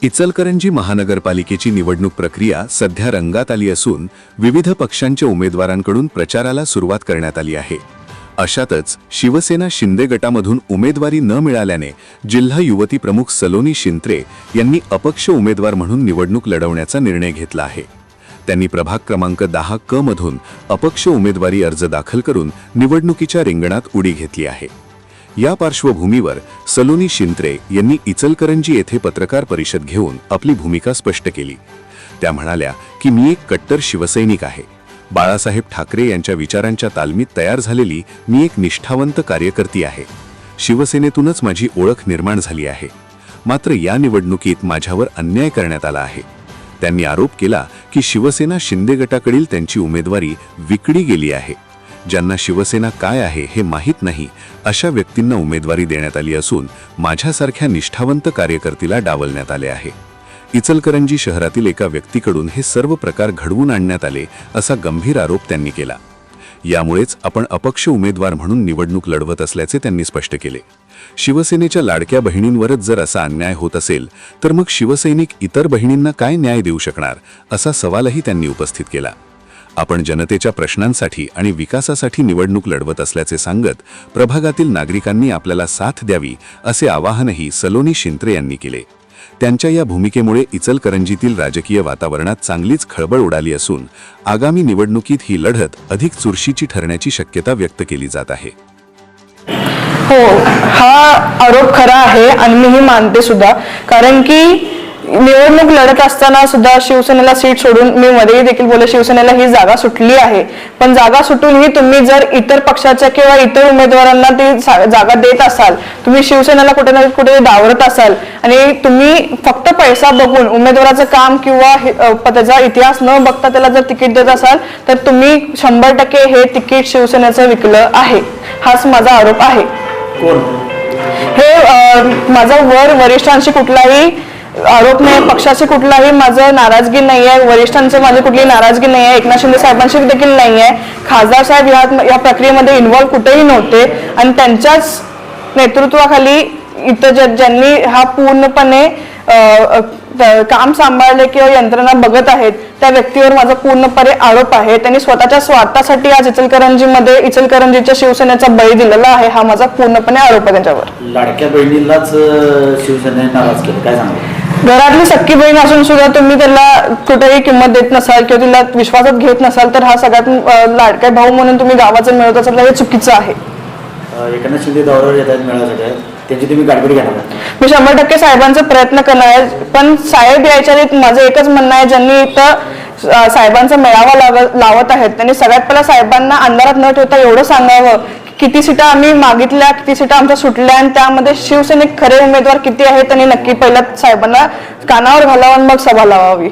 इचलकरंजी महानगरपालिकेची निवडणूक प्रक्रिया सध्या रंगात आली असून विविध पक्षांच्या उमेदवारांकडून प्रचाराला सुरुवात करण्यात आली आहे। अशातच शिवसेना शिंदे गटामधून उमेदवारी न मिळाल्याने जिल्हा युवती प्रमुख सलोनी शिंत्रे यांनी अपक्ष उमेदवार म्हणून निवडणूक लढवण्याचा निर्णय घेतला आहे। त्यांनी प्रभाग क्रमांक 10 क मधून अपक्ष उमेदवारी अर्ज दाखल करून निवडणुकीच्या रिंगणात उडी घेतली आहे। या पार्श्वभूमीवर सलोनी शिंत्रे यांनी इचलकरंजी येथे पत्रकार परिषद घेऊन आपली भूमिका स्पष्ट केली। त्या म्हणाल्या की मी एक कट्टर शिवसैनिक आहे। बाळासाहेब ठाकरे यांच्या विचारांच्या तालमीत तयार झालेली मी एक निष्ठावंत कार्यकर्ती आहे। शिवसेनेतूनच माझी ओळख निर्माण झाली आहे। मात्र या निवडणुकीत माझ्यावर अन्याय करण्यात आला आहे। त्यांनी आरोप केला की शिवसेना शिंदे गटाकडील त्यांची उमेदवारी विकली गेली आहे। ज्यांना शिवसेना काय आहे हे माहीत नाही अशा व्यक्तींना उमेदवारी देण्यात आली असून माझ्यासारख्या निष्ठावंत कार्यकर्त्याला डावलण्यात आले आहे। इचलकरंजी शहरातील एका व्यक्तीकडून हे सर्व प्रकार घडवून आणण्यात आले असा गंभीर आरोप त्यांनी केला। यामुळेच आपण अपक्ष उमेदवार म्हणून निवडणूक लढवत असल्याचे त्यांनी स्पष्ट केले। शिवसेनेच्या लाडक्या बहिणींवरच जर असा अन्याय होत असेल तर मग शिवसैनिक इतर बहिणींना काय न्याय देऊ शकणार असा सवालही त्यांनी उपस्थित केला। आपण जनतेच्या प्रश्नांसाठी आणि विकासासाठी निवडणूक लढवत असल्याचे सांगत प्रभागातील नागरिकांनी आपल्याला साथ द्यावी असे आवाहनही सलोनी शिंत्रे यांनी केले। त्यांच्या या भूमिकेमुळे इचलकरंजीतील राजकीय वातावरणात चांगलीच खळबळ उडाली असून आगामी निवडणुकीत ही लढत अधिक चुरशीची ठरण्याची शक्यता व्यक्त केली जात आहे। हो, हा आरोप खरा आहे आणि मीही मानते सुद्धा, कारण की निवडणूक लढत असताना सुद्धा शिवसेनेला सीट सोडून मी मध्ये देखील बोलले शिवसेनेला ही जागा सुटली आहे, पण जागा सुटूनही तुम्ही जर इतर पक्षाच्या किंवा इतर उमेदवारांना ती जागा देत असाल, तुम्ही शिवसेनेला कुठे ना कुठे डावरत असाल आणि तुम्ही फक्त पैसा बघून उमेदवाराचं काम किंवा त्याचा इतिहास न बघता त्याला जर तिकीट देत असाल तर तुम्ही 100% हे तिकीट शिवसेनेचं विकलं आहे, हाच माझा आरोप आहे। हे माझा वरिष्ठांशी कुठलाही आरोप नाही, पक्षाची कुठलाही माझं नाराजगी नाही आहे, वरिष्ठांचं माझी कुठली नाराजगी नाही आहे, एकनाथ शिंदे साहेबांशी देखील नाही आहे। खासदार साहेब या प्रक्रियेमध्ये इन्व्हॉल्व कुठेही नव्हते आणि त्यांच्याच नेतृत्वाखाली इथं ज्यांनी हा पूर्णपणे काम सांभाळले किंवा यंत्रणा बघत आहेत त्या व्यक्तीवर माझा पूर्णपणे आरोप आहे। त्यांनी स्वतःच्या स्वार्थासाठी आज इचलकरंजीच्या शिवसेनेचा बळी दिलेला आहे, हा माझा पूर्णपणे आरोप आहे त्यांच्यावर। लाडक्या बहिणीलाच शिवसेनेने नाराज केलं, काय सांगू? घरातली सख्खी बहीण असून सुद्धा तुम्ही त्याला कुठेही किंमत देत नसाल किंवा तिला विश्वासात घेत नसाल तर हा सगळ्यात लाडका भाऊ म्हणून तुम्ही गावाचं मिळवत असाल हे चुकीचं आहे। एकनाथ शिंदे दौऱ्यावर येतात मिळवण्यासाठी, त्याची तुम्ही गाठभेट घेणार? मी 100% साहेबांचा प्रयत्न करणार आहे, पण साहेब यायच्या आधी माझं एकच म्हणणं आहे, ज्यांनी इथं साहेबांचा मेळावा लावत आहेत त्यांनी सगळ्यात पहिला साहेबांना अंधारात न ठेवता एवढं सांगावं किती सीटा आम्ही मागितल्या, किती सीटा आमच्या सुटल्या आणि त्यामध्ये शिवसैनिक खरे उमेदवार किती आहेत त्यांनी नक्की पहिला साहेबांना कानावर घालावं मग सभा लावावी।